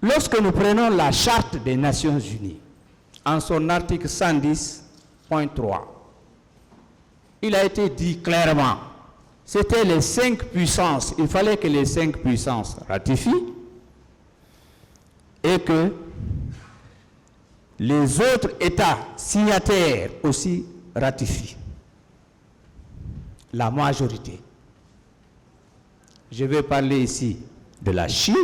Lorsque nous prenons la Charte des Nations Unies, en son article 110.3, il a été dit clairement, c'était les 5 puissances, il fallait que les 5 puissances ratifient et que les autres États signataires aussi ratifient. La majorité. Je vais parler ici de la Chine,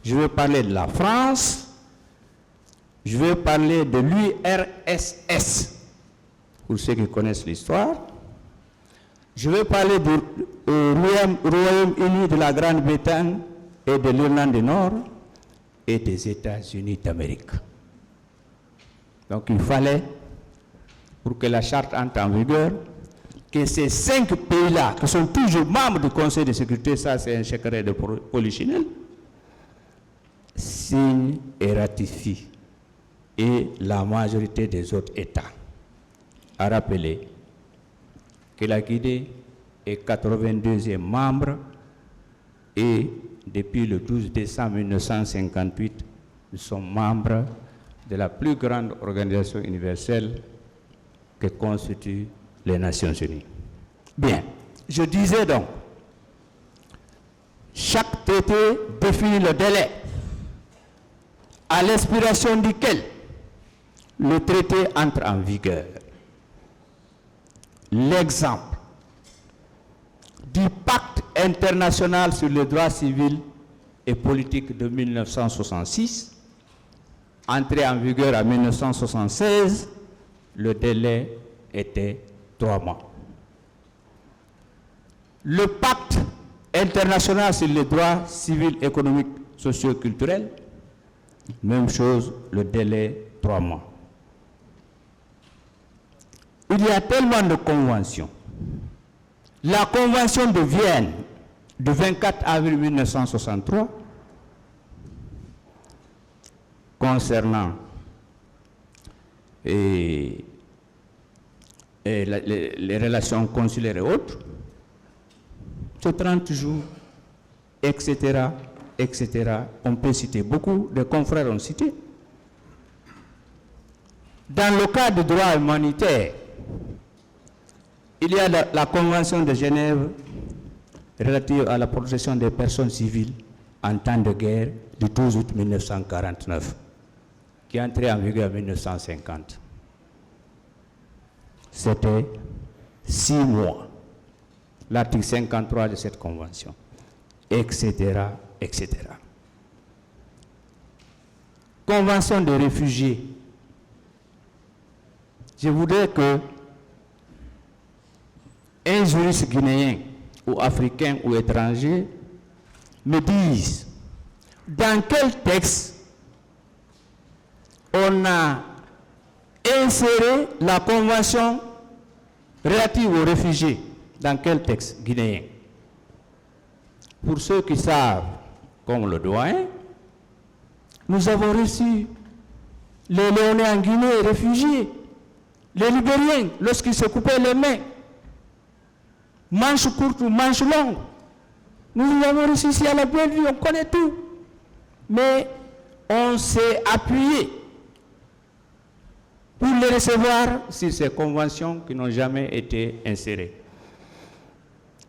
je vais parler de la France, je vais parler de l'URSS, pour ceux qui connaissent l'histoire. Je vais parler du Royaume-Uni, de la Grande-Bretagne et de l'Irlande du Nord et des États-Unis d'Amérique. Donc il fallait, pour que la charte entre en vigueur, que ces 5 pays-là, qui sont toujours membres du Conseil de sécurité, ça c'est un secret de polichinelle, signent et ratifient. Et la majorité des autres États a rappelé que la Guinée est 82e membre et depuis le 12 décembre 1958, nous sommes membres de la plus grande organisation universelle que constituent les Nations Unies. Bien, je disais donc, chaque traité définit le délai à l'expiration duquel le traité entre en vigueur. L'exemple du pacte international sur les droits civils et politiques de 1966, entré en vigueur en 1976, le délai était 3 mois. Le pacte international sur les droits civils, économiques, sociaux, culturels, même chose, le délai 3 mois. Il y a tellement de conventions. La convention de Vienne du 24 avril 1963 concernant les relations consulaires et autres, c'est 30 jours, etc., etc. On peut citer beaucoup, des confrères ont cité. Dans le cas du droit humanitaire, il y a la Convention de Genève relative à la protection des personnes civiles en temps de guerre du 12 août 1949, qui est entrée en vigueur en 1950. C'était 6 mois, l'article 53 de cette convention, etc., etc. Convention des réfugiés. Je voudrais que un juriste guinéen ou africain ou étranger me dise dans quel texte on a inséré la convention relative aux réfugiés. Dans quel texte guinéen? Pour ceux qui savent, comme le doyen, nous avons reçu les Léonais en Guinée réfugiés, les Libériens lorsqu'ils se coupaient les mains, manches courtes ou manches longues. Nous les avons reçus ici à la Bellevue, on connaît tout. Mais on s'est appuyé pour les recevoir sur ces conventions qui n'ont jamais été insérées.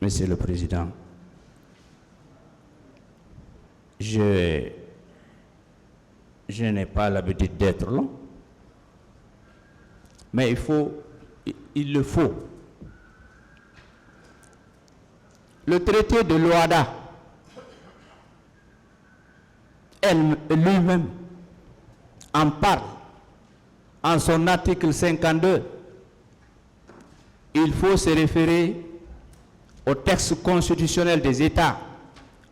Monsieur le Président, je n'ai pas l'habitude d'être long, mais il le faut. Le traité de l'OADA, lui-même, en parle en son article 52. Il faut se référer au texte constitutionnel des États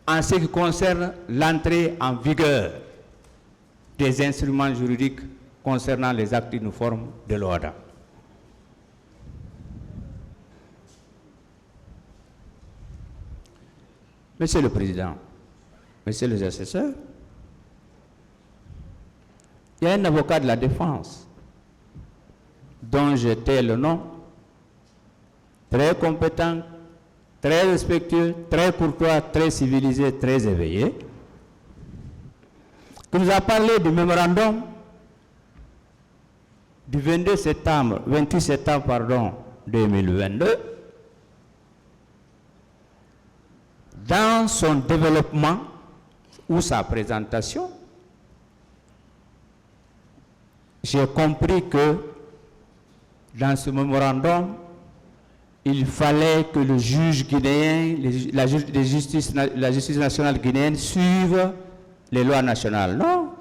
en ce qui concerne l'entrée en vigueur des instruments juridiques concernant les actes uniformes de l'OADA. Monsieur le Président, Monsieur les assesseurs, il y a un avocat de la défense dont je tais le nom, très compétent, très respectueux, très courtois, très civilisé, très éveillé, qui nous a parlé du mémorandum du 28 septembre 2022, dans son développement ou sa présentation, j'ai compris que dans ce mémorandum, il fallait que le juge guinéen, la justice nationale guinéenne suive les lois nationales. Non,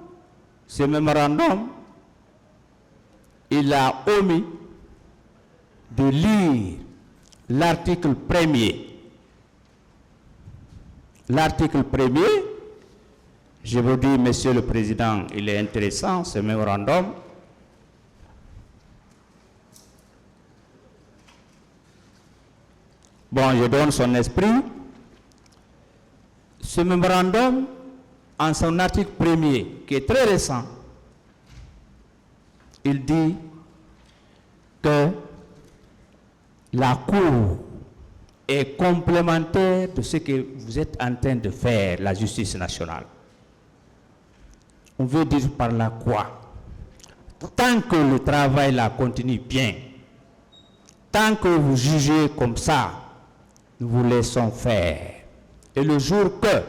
ce mémorandum, il a omis de lire l'article 1er. L'article 1er, je vous dis, Monsieur le Président, il est intéressant, ce mémorandum. Bon, je donne son esprit. Ce mémorandum, en son article 1er, qui est très récent, il dit que la Cour est complémentaire de ce que vous êtes en train de faire, la justice nationale. On veut dire par là quoi? Tant que le travail là continue bien, tant que vous jugez comme ça, nous vous laissons faire. Et le jour que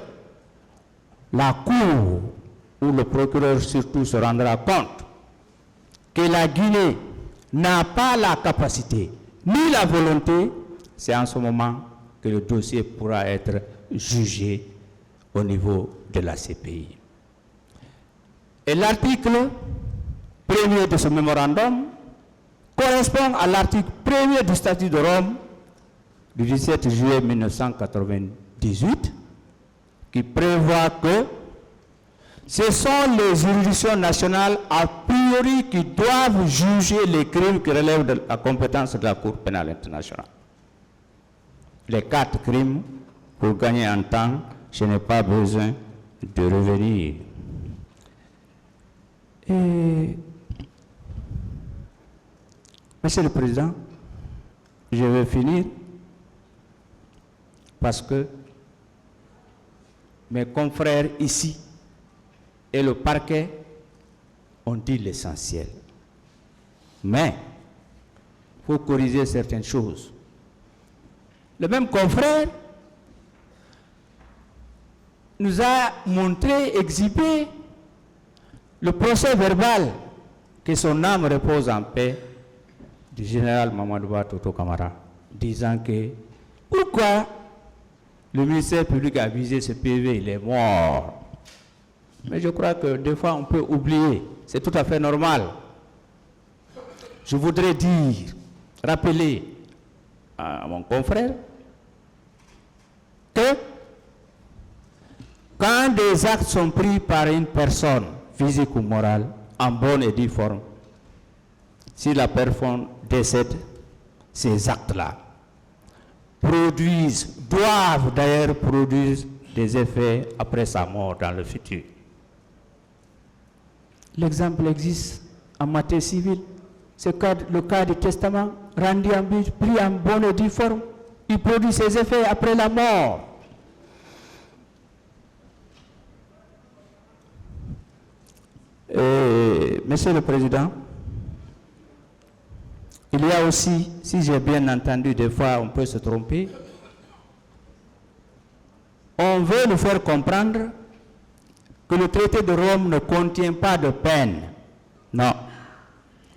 la Cour ou le procureur surtout se rendra compte que la Guinée n'a pas la capacité ni la volonté, c'est en ce moment que le dossier pourra être jugé au niveau de la CPI. Et l'article 1er de ce mémorandum correspond à l'article 1er du statut de Rome du 17 juillet 1998 qui prévoit que ce sont les juridictions nationales a priori qui doivent juger les crimes qui relèvent de la compétence de la Cour pénale internationale. Les 4 crimes, pour gagner en temps, je n'ai pas besoin de revenir. Et, Monsieur le Président, je vais finir parce que mes confrères ici et le parquet ont dit l'essentiel. Mais il faut corriger certaines choses. Le même confrère nous a montré, exhibé le procès verbal que son âme repose en paix du général Mamadou Toto Camara, disant que pourquoi le ministère public a visé ce PV, il est mort. Mais je crois que des fois on peut oublier, c'est tout à fait normal. Je voudrais dire, rappeler à mon confrère que quand des actes sont pris par une personne, physique ou morale, en bonne et due forme, si la personne décède, ces actes-là doivent d'ailleurs produire des effets après sa mort dans le futur. L'exemple existe en matière civile. C'est le cas du testament rendu en but, pris en bonne et due forme. Il produit ses effets après la mort. Monsieur le Président, il y a aussi, si j'ai bien entendu, des fois on peut se tromper, on veut nous faire comprendre que le traité de Rome ne contient pas de peine. Non.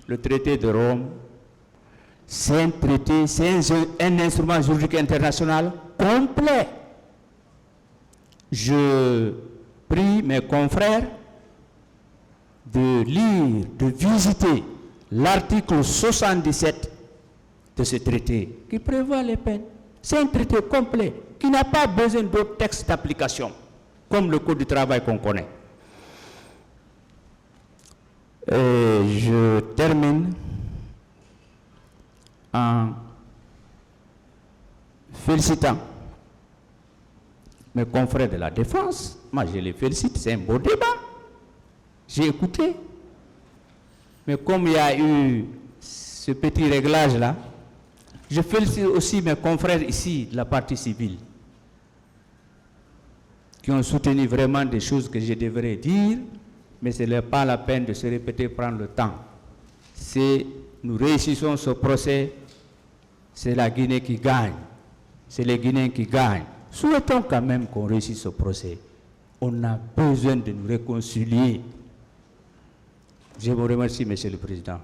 Le traité de Rome, c'est un traité, c'est un instrument juridique international complet. Je prie mes confrères de lire, de visiter l'article 77 de ce traité qui prévoit les peines. C'est un traité complet qui n'a pas besoin d'autres textes d'application, comme le Code du travail qu'on connaît. Et je termine en félicitant mes confrères de la défense. Moi, je les félicite, c'est un beau débat. J'ai écouté. Mais comme il y a eu ce petit réglage-là, je félicite aussi mes confrères ici de la partie civile qui ont soutenu vraiment des choses que je devrais dire mais ce n'est pas la peine de se répéter, prendre le temps. Si nous réussissons ce procès, c'est la Guinée qui gagne, c'est les Guinéens qui gagnent. Souhaitons quand même qu'on réussisse ce procès. On a besoin de nous réconcilier. Je vous remercie, Monsieur le Président.